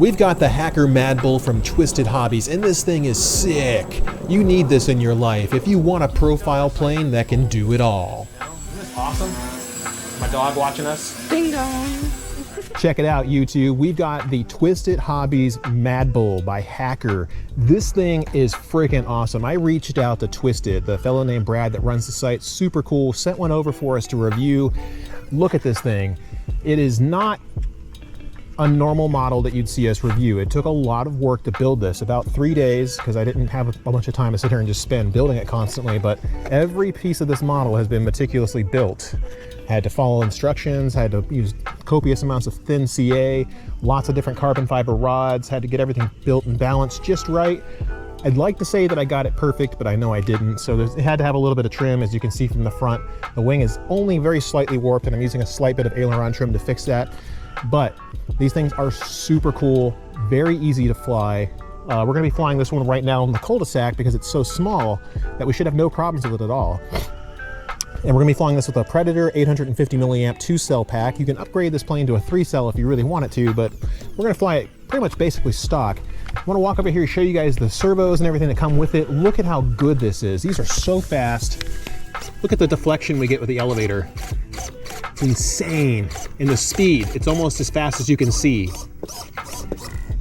We've got the Hacker Madbull from Twisted Hobbies, and this thing is sick. You need this in your life if you want a profile plane that can do it all. Isn't this awesome? My dog watching us. Ding dong. Check it out, YouTube. We've got the Twisted Hobbies Madbull by Hacker. This thing is freaking awesome. I reached out to Twisted, the fellow named Brad that runs the site. Super cool. Sent one over for us to review. Look at this thing. It is not a normal model that you'd see us review. It took a lot of work to build this, about 3 days, because I didn't have a bunch of time to sit here and just spend building it constantly, but every piece of this model has been meticulously built. Had to follow instructions, had to use copious amounts of thin CA, lots of different carbon fiber rods, had to get everything built and balanced just right. I'd like to say that I got it perfect, but I know I didn't. So it had to have a little bit of trim, as you can see from the front. The wing is only very slightly warped, and I'm using a slight bit of aileron trim to fix that. But these things are super cool, very easy to fly. We're gonna be flying this one right now in the cul-de-sac because it's so small that we should have no problems with it at all. And we're gonna be flying this with a Predator 850 milliamp 2-cell pack. You can upgrade this plane to a 3-cell if you really want it to, but we're gonna fly it pretty much basically stock. I wanna walk over here and show you guys the servos and everything that come with it. Look at how good this is. These are so fast. Look at the deflection we get with the elevator. It's insane. And the speed, it's almost as fast as you can see.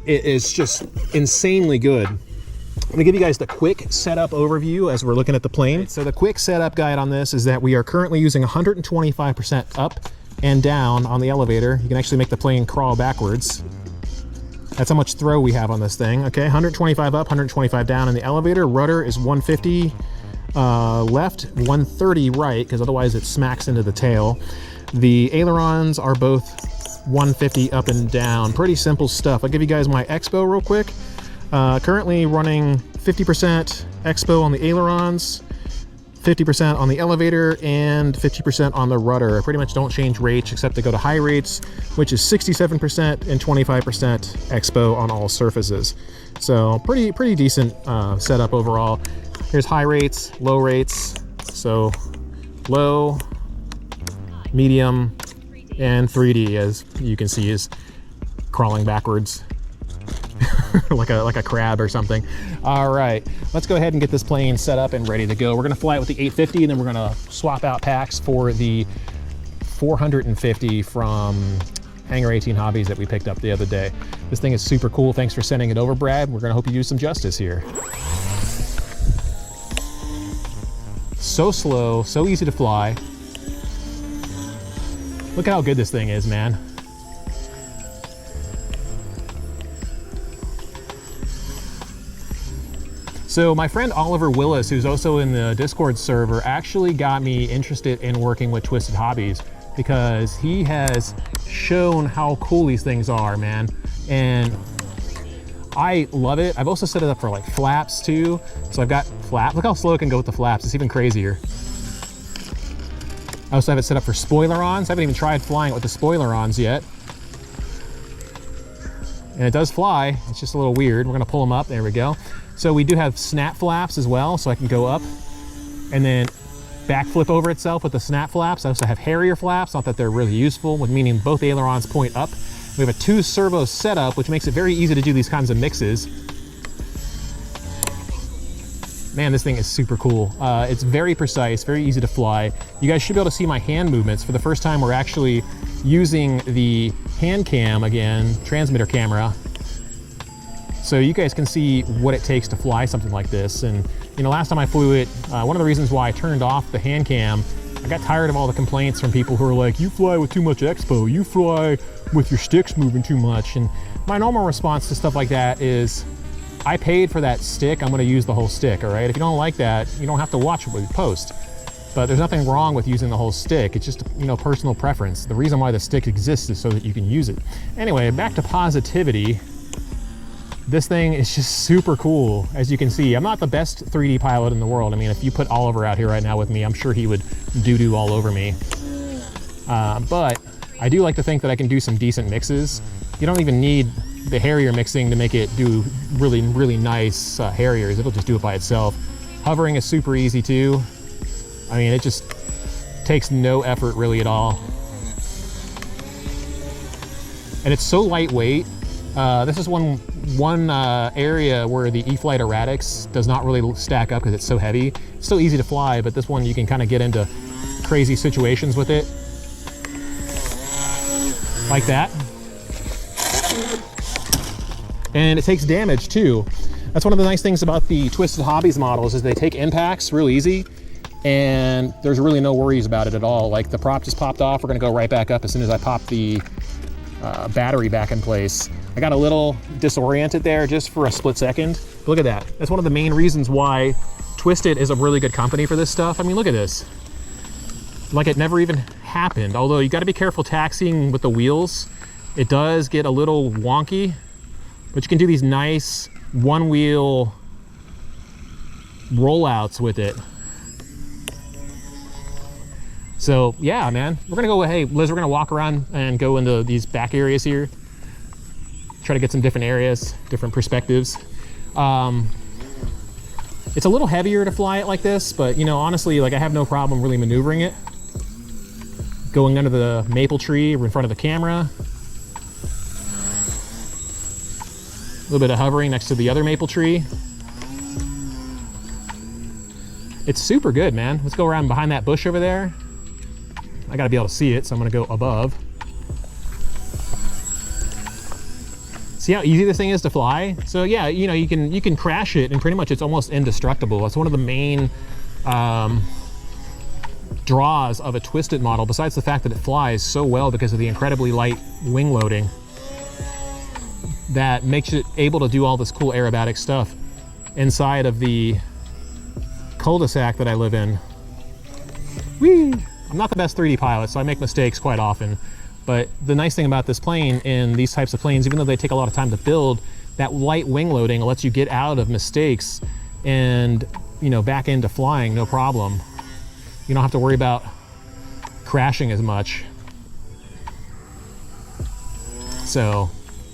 It is just insanely good. I'm gonna give you guys the quick setup overview as we're looking at the plane. So the quick setup guide on this is that we are currently using 125% up and down on the elevator. You can actually make the plane crawl backwards. That's how much throw we have on this thing. Okay, 125 up, 125 down in the elevator. Rudder is 150 left, 130 right, because otherwise it smacks into the tail. The ailerons are both 150 up and down. Pretty simple stuff. I'll give you guys my Expo real quick. Currently running 50% Expo on the ailerons, 50% on the elevator, and 50% on the rudder. I pretty much don't change rates except to go to high rates, which is 67% and 25% Expo on all surfaces. So pretty decent setup overall. Here's high rates, low rates. So low, medium, and 3D, as you can see, is crawling backwards like a crab or something. All right, let's go ahead and get this plane set up and ready to go. We're gonna fly it with the 850, and then we're gonna swap out packs for the 450 from Hangar 18 Hobbies that we picked up the other day. This thing is super cool. Thanks for sending it over, Brad. We're gonna hope you do some justice here. So slow, so easy to fly. Look at how good this thing is, man. So my friend Oliver Willis, who's also in the Discord server, actually got me interested in working with Twisted Hobbies because he has shown how cool these things are, man. And I love it. I've also set it up for like flaps too. So I've got flap. Look how slow it can go with the flaps. It's even crazier. I also have it set up for spoilerons. I haven't even tried flying it with the spoilerons yet. And it does fly. It's just a little weird. We're gonna pull them up. There we go. So we do have snap flaps as well, so I can go up and then backflip over itself with the snap flaps. I also have Harrier flaps, not that they're really useful, meaning both ailerons point up. We have a 2 servo setup, which makes it very easy to do these kinds of mixes. Man, this thing is super cool. It's very precise, very easy to fly. You guys should be able to see my hand movements. For the first time, we're actually using the hand cam again, transmitter camera. So you guys can see what it takes to fly something like this. And you know, last time I flew it, one of the reasons why I turned off the hand cam, I got tired of all the complaints from people who are like, you fly with too much expo, you fly with your sticks moving too much. And my normal response to stuff like that is, I paid for that stick, I'm gonna use the whole stick, all right? If you don't like that, you don't have to watch what we post. But there's nothing wrong with using the whole stick. It's just, you know, personal preference. The reason why the stick exists is so that you can use it. Anyway, back to positivity. This thing is just super cool. As you can see, I'm not the best 3D pilot in the world. I mean, if you put Oliver out here right now with me, I'm sure he would doo-doo all over me. But I do like to think that I can do some decent mixes. You don't even need the Harrier mixing to make it do really, really nice Harriers. It'll just do it by itself. Hovering is super easy too. I mean, it just takes no effort really at all. And it's so lightweight. This is one area where the E-flite erratics does not really stack up because it's so heavy. It's still easy to fly, but this one you can kind of get into crazy situations with it. Like that. And it takes damage too. That's one of the nice things about the Twisted Hobbies models is they take impacts real easy and there's really no worries about it at all. Like the prop just popped off, we're gonna go right back up as soon as I pop the battery back in place. I got a little disoriented there just for a split second. But look at that. That's one of the main reasons why Twisted is a really good company for this stuff. I mean, look at this. Like it never even happened. Although you got to be careful taxiing with the wheels. It does get a little wonky, but you can do these nice one wheel rollouts with it. So yeah, man, we're gonna go, hey Liz, we're gonna walk around and go into these back areas here. Try to get some different areas, different perspectives. It's a little heavier to fly it like this, but you know, honestly, like I have no problem really maneuvering it. Going under the maple tree or in front of the camera. A little bit of hovering next to the other maple tree. It's super good, man. Let's go around behind that bush over there. I gotta be able to see it, so I'm gonna go above. See how easy this thing is to fly? So yeah, you know, you can crash it and pretty much it's almost indestructible. That's one of the main draws of a Twisted model, besides the fact that it flies so well because of the incredibly light wing loading that makes it able to do all this cool aerobatic stuff inside of the cul-de-sac that I live in. Whee! I'm not the best 3D pilot, so I make mistakes quite often. But the nice thing about this plane and these types of planes, even though they take a lot of time to build, that light wing loading lets you get out of mistakes and, you know, back into flying, no problem. You don't have to worry about crashing as much. So,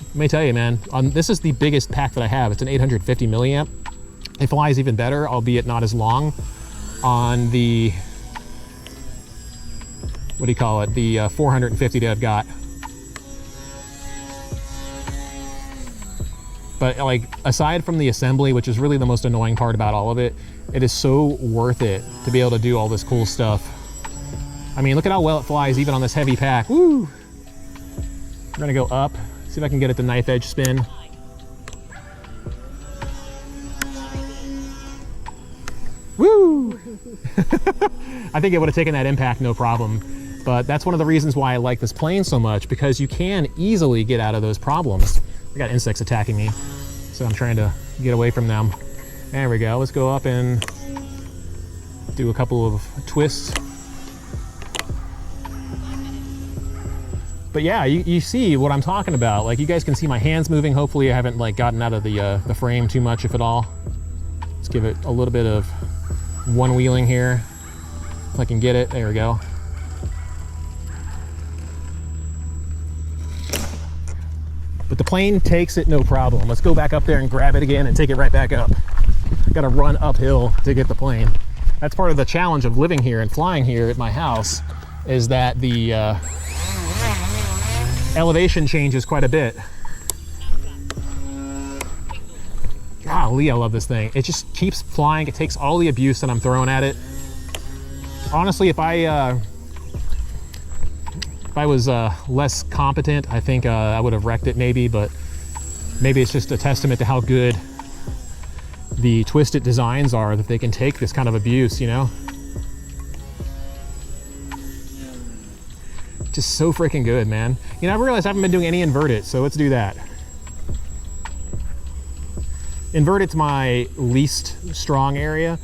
let me tell you, man, this is the biggest pack that I have. It's an 850 milliamp. It flies even better, albeit not as long, on the, what do you call it, the 450 that I've got. But like, aside from the assembly, which is really the most annoying part about all of it, it is so worth it to be able to do all this cool stuff. I mean, look at how well it flies even on this heavy pack. Woo! We're gonna go up, see if I can get it to knife edge spin. Woo! I think it would have taken that impact no problem. But that's one of the reasons why I like this plane so much, because you can easily get out of those problems. I got insects attacking me, so I'm trying to get away from them. There we go. Let's go up and do a couple of twists. But yeah, you see what I'm talking about. Like, you guys can see my hands moving. Hopefully I haven't like gotten out of the frame too much, if at all. Let's give it a little bit of one wheeling here. If I can get it, there we go. But the plane takes it no problem. Let's go back up there and grab it again and take it right back up. Gotta run uphill to get the plane. That's part of the challenge of living here and flying here at my house, is that the elevation changes quite a bit. Golly, I love this thing. It just keeps flying. It takes all the abuse that I'm throwing at it. Honestly, if I was less competent, I think I would have wrecked it maybe, but maybe it's just a testament to how good the Twisted designs are, that they can take this kind of abuse, you know? Just so freaking good, man. You know, I realized I haven't been doing any inverted, so let's do that. Inverted's my least strong area,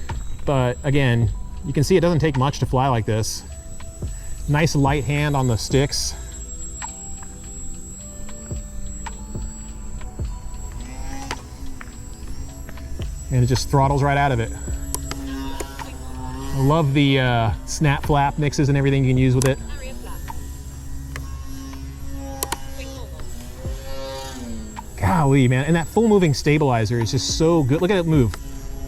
but again, you can see it doesn't take much to fly like this. Nice light hand on the sticks. And it just throttles right out of it. I love the snap flap mixes and everything you can use with it. Golly, man. And that full moving stabilizer is just so good. Look at it move.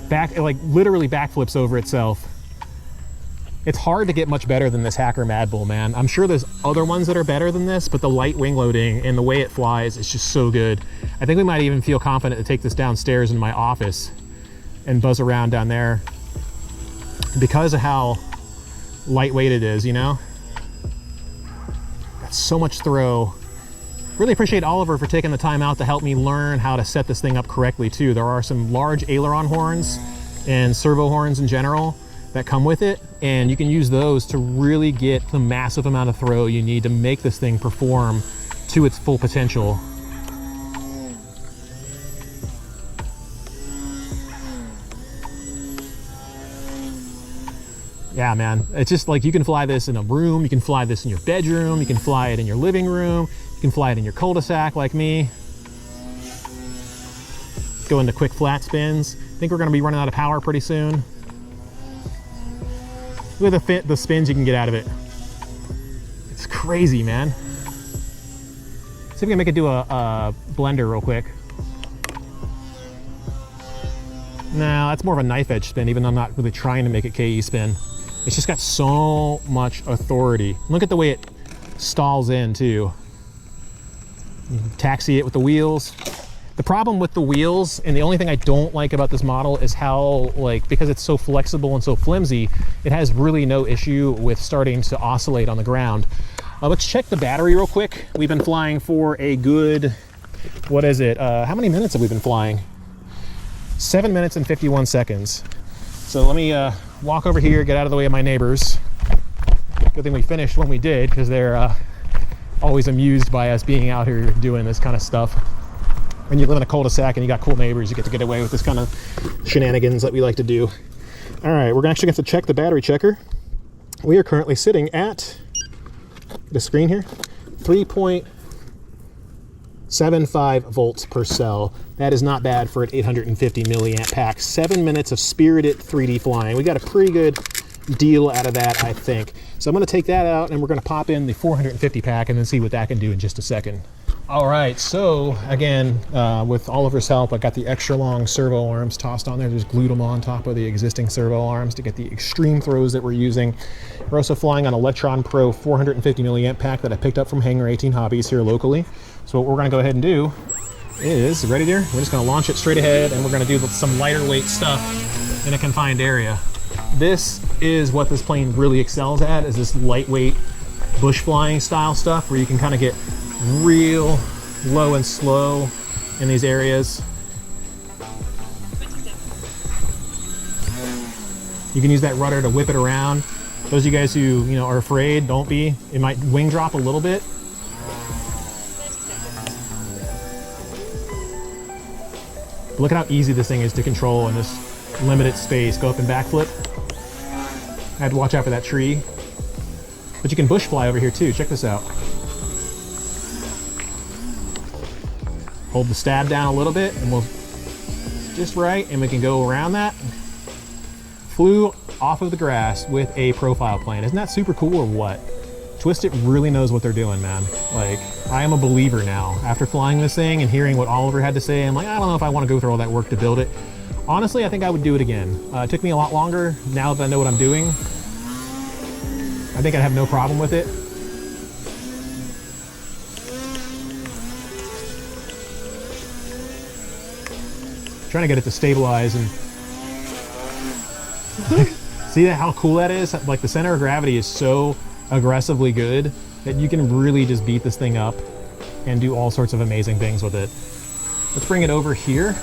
Back, it like literally backflips over itself. It's hard to get much better than this Hacker Madbull, man. I'm sure there's other ones that are better than this, but the light wing loading and the way it flies is just so good. I think we might even feel confident to take this downstairs in my office and buzz around down there because of how lightweight it is, you know? Got so much throw. Really appreciate Oliver for taking the time out to help me learn how to set this thing up correctly too. There are some large aileron horns and servo horns in general that come with it, and you can use those to really get the massive amount of throw you need to make this thing perform to its full potential. Yeah, man, it's just like you can fly this in a room, you can fly this in your bedroom, you can fly it in your living room, you can fly it in your cul-de-sac like me. Go into quick flat spins. I think we're gonna be running out of power pretty soon. Look at the spins you can get out of it. It's crazy, man. See if we can make it do a blender real quick. No, that's more of a knife edge spin, even though I'm not really trying to make it KE spin. It's just got so much authority. Look at the way it stalls in too. You can taxi it with the wheels. The problem with the wheels, and the only thing I don't like about this model is how, like, because it's so flexible and so flimsy, it has really no issue with starting to oscillate on the ground. Let's check the battery real quick. We've been flying for a good, what is it? How many minutes have we been flying? 7 minutes and 51 seconds. So let me walk over here, get out of the way of my neighbors. Good thing we finished when we did, because they're always amused by us being out here doing this kind of stuff. When you live in a cul-de-sac and you got cool neighbors, you get to get away with this kind of shenanigans that we like to do. All right, we're actually going to check the battery checker. We are currently sitting at the screen here, 3.75 volts per cell. That is not bad for an 850 milliamp pack. 7 minutes of spirited 3D flying. We got a pretty good deal out of that, I think. So I'm going to take that out and we're going to pop in the 450 pack and then see what that can do in just a second. All right, so again, with Oliver's help, I got the extra long servo arms tossed on there. Just glued them on top of the existing servo arms to get the extreme throws that we're using. We're also flying on Electron Pro 450 milliamp pack that I picked up from Hangar 18 Hobbies here locally. So what we're gonna go ahead and do is, ready dear? We're just gonna launch it straight ahead and we're gonna do some lighter weight stuff in a confined area. This is what this plane really excels at, is this lightweight bush flying style stuff where you can kind of get real low and slow in these areas. You can use that rudder to whip it around. Those of you guys who are afraid, don't be. It might wing drop a little bit. But look at how easy this thing is to control in this limited space. Go up and backflip. I had to watch out for that tree. But you can bush fly over here too. Check this out. Hold the stab down a little bit and we'll just right, and we can go around that. Flew off of the grass with a profile plane. Isn't that super cool or what? Twisted really knows what they're doing, man. Like, I am a believer now. After flying this thing and hearing what Oliver had to say, I'm like, I don't know if I want to go through all that work to build it. Honestly, I think I would do it again. It took me a lot longer. Now that I know what I'm doing, I think I'd have no problem with it. Trying to get it to stabilize and see how cool that is? Like, the center of gravity is so aggressively good that you can really just beat this thing up and do all sorts of amazing things with it. Let's bring it over here.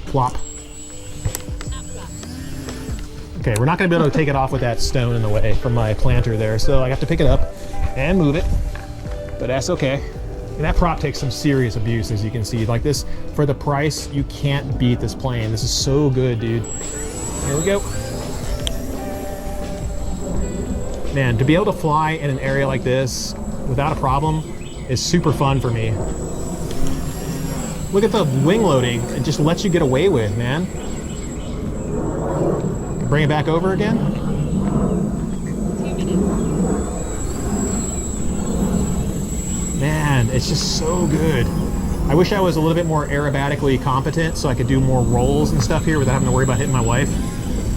Flop. Okay, we're not gonna be able to take it off with that stone in the way from my planter there, so I have to pick it up and move it, but that's okay. And that prop takes some serious abuse, as you can see. Like, this, for the price, you can't beat this plane. This is so good, dude. Here we go. Man, to be able to fly in an area like this without a problem is super fun for me. Look at the wing loading. It just lets you get away with, man. Bring it back over again. 2 minutes. Man, it's just so good. I wish I was a little bit more aerobatically competent so I could do more rolls and stuff here without having to worry about hitting my wife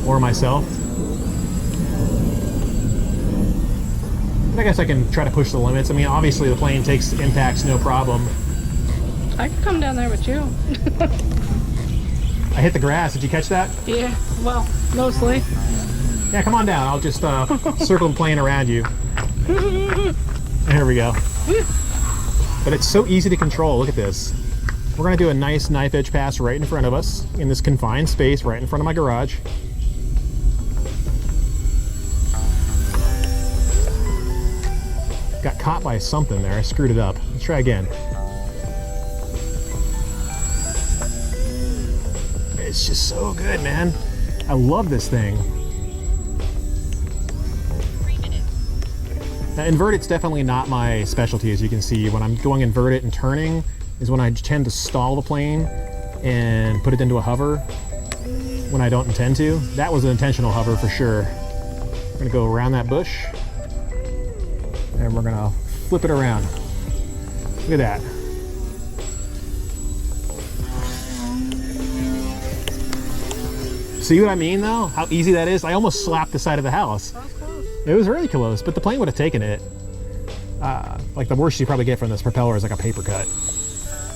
or myself. I guess I can try to push the limits. I mean, obviously the plane takes impacts no problem. I can come down there with you. I hit the grass. Did you catch that? Yeah, well, mostly. Yeah, come on down. I'll just circle the plane around you. There we go. But it's so easy to control. Look at this. We're going to do a nice knife edge pass right in front of us in this confined space right in front of my garage. Got caught by something there. I screwed it up. Let's try again. It's just so good, man. I love this thing. Now, inverted's definitely not my specialty, as you can see. When I'm going inverted and turning is when I tend to stall the plane and put it into a hover when I don't intend to. That was an intentional hover for sure. We're gonna go around that bush and we're gonna flip it around. Look at that. See what I mean though? How easy that is? I almost slapped the side of the house. That was close. It was really close, but the plane would have taken it. Like the worst you probably get from this propeller is like a paper cut.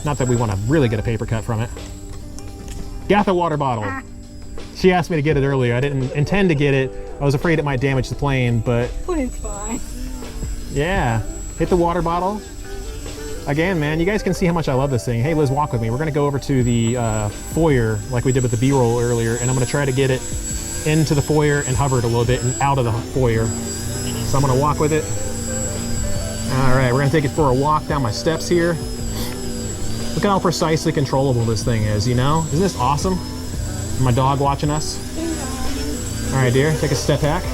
Not that we want to really get a paper cut from it. Got the water bottle. She asked me to get it earlier. I didn't intend to get it. I was afraid it might damage the plane, but Plane's fine. yeah, hit the water bottle. Again, man, you guys can see how much I love this thing. Hey, Liz, walk with me. We're gonna go over to the foyer like we did with the B-roll earlier, and I'm gonna try to get it into the foyer and hover it a little bit and out of the foyer. So I'm gonna walk with it. All right, we're gonna take it for a walk down my steps here. Look at how precisely controllable this thing is, you know? Isn't this awesome? My dog watching us. All right, dear, take a step back.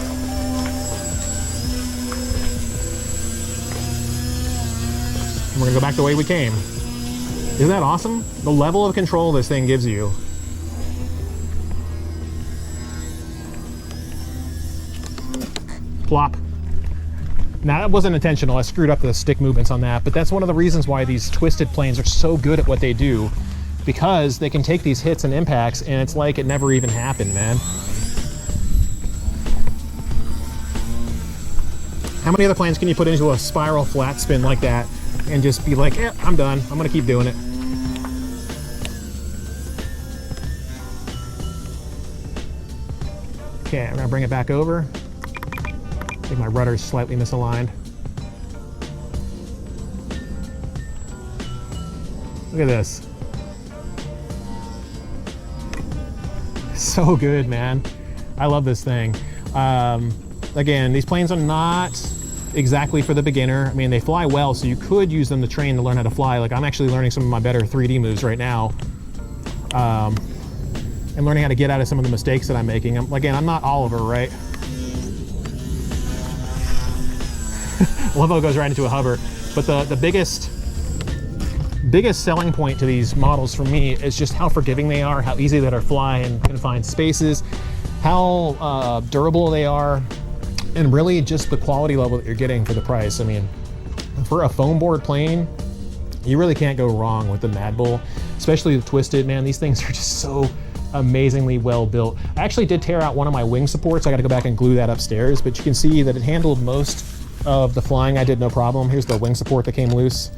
And we're gonna go back the way we came. Isn't that awesome? The level of control this thing gives you. Plop. Now that wasn't intentional. I screwed up the stick movements on that, but that's one of the reasons why these twisted planes are so good at what they do, because they can take these hits and impacts and it's like it never even happened, man. How many other planes can you put into a spiral flat spin like that and just be like, yeah, I'm done. I'm gonna keep doing it. Okay, I'm gonna bring it back over. I think my rudder's slightly misaligned. Look at this. So good, man. I love this thing. Again, these planes are not exactly for the beginner. I mean, they fly well, so you could use them to train to learn how to fly. Like I'm actually learning some of my better 3D moves right now. And learning how to get out of some of the mistakes that I'm making. Again, I'm not Oliver, right? Lipo goes right into a hover. But the biggest selling point to these models for me is just how forgiving they are, how easy they are to fly in confined spaces, how durable they are, and really just the quality level that you're getting for the price. I mean, for a foam board plane, you really can't go wrong with the Madbull, especially the twisted, man. These things are just so amazingly well built. I actually did tear out one of my wing supports. I got to go back and glue that upstairs, but you can see that it handled most of the flying. I did no problem. Here's the wing support that came loose,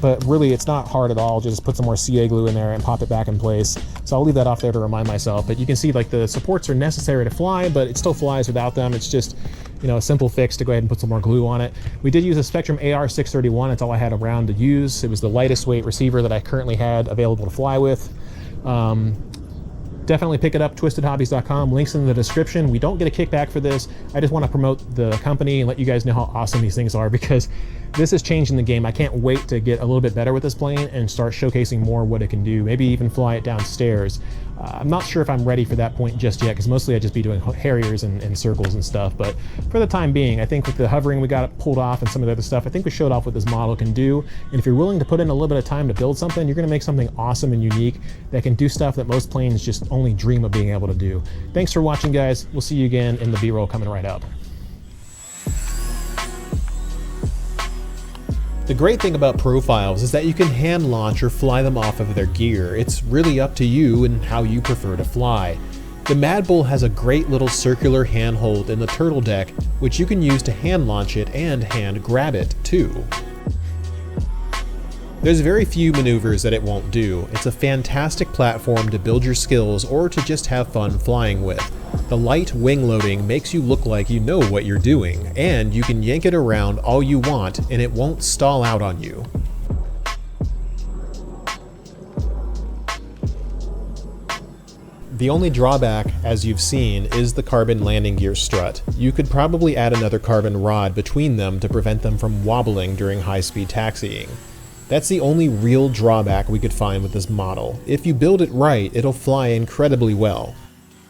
but really it's not hard at all. Just put some more CA glue in there and pop it back in place. So I'll leave that off there to remind myself, but you can see like the supports are necessary to fly, but it still flies without them. It's just, you know, a simple fix to go ahead and put some more glue on it. We did use a Spektrum AR631. That's all I had around to use. It was the lightest weight receiver that I currently had available to fly with. Definitely pick it up, twistedhobbies.com. Links in the description. We don't get a kickback for this. I just want to promote the company and let you guys know how awesome these things are, because this is changing the game. I can't wait to get a little bit better with this plane and start showcasing more what it can do. Maybe even fly it downstairs. I'm not sure if I'm ready for that point just yet, because mostly I'd just be doing Harriers and circles and stuff. But for the time being, I think with the hovering we got it pulled off and some of the other stuff, I think we showed off what this model can do. And if you're willing to put in a little bit of time to build something, you're going to make something awesome and unique that can do stuff that most planes just only dream of being able to do. Thanks for watching, guys. We'll see you again in the B-roll coming right up. The great thing about profiles is that you can hand launch or fly them off of their gear. It's really up to you and how you prefer to fly. The Madbull has a great little circular handhold in the turtle deck, which you can use to hand launch it and hand grab it too. There's very few maneuvers that it won't do. It's a fantastic platform to build your skills or to just have fun flying with. The light wing loading makes you look like you know what you're doing, and you can yank it around all you want and it won't stall out on you. The only drawback, as you've seen, is the carbon landing gear strut. You could probably add another carbon rod between them to prevent them from wobbling during high-speed taxiing. That's the only real drawback we could find with this model. If you build it right, it'll fly incredibly well.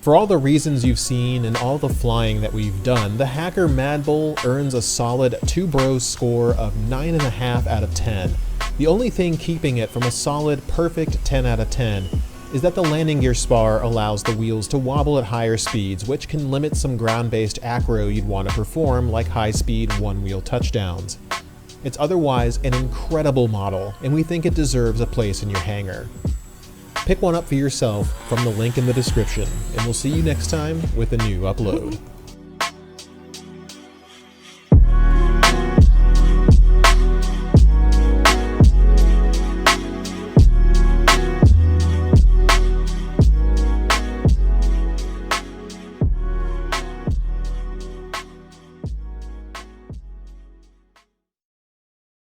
For all the reasons you've seen and all the flying that we've done, the Hacker Madbull earns a solid TwoBros Score of 9.5 out of 10. The only thing keeping it from a solid, perfect 10 out of 10 is that the landing gear spar allows the wheels to wobble at higher speeds, which can limit some ground-based acro you'd want to perform, like high-speed one-wheel touchdowns. It's otherwise an incredible model, and we think it deserves a place in your hangar. Pick one up for yourself from the link in the description, and we'll see you next time with a new upload.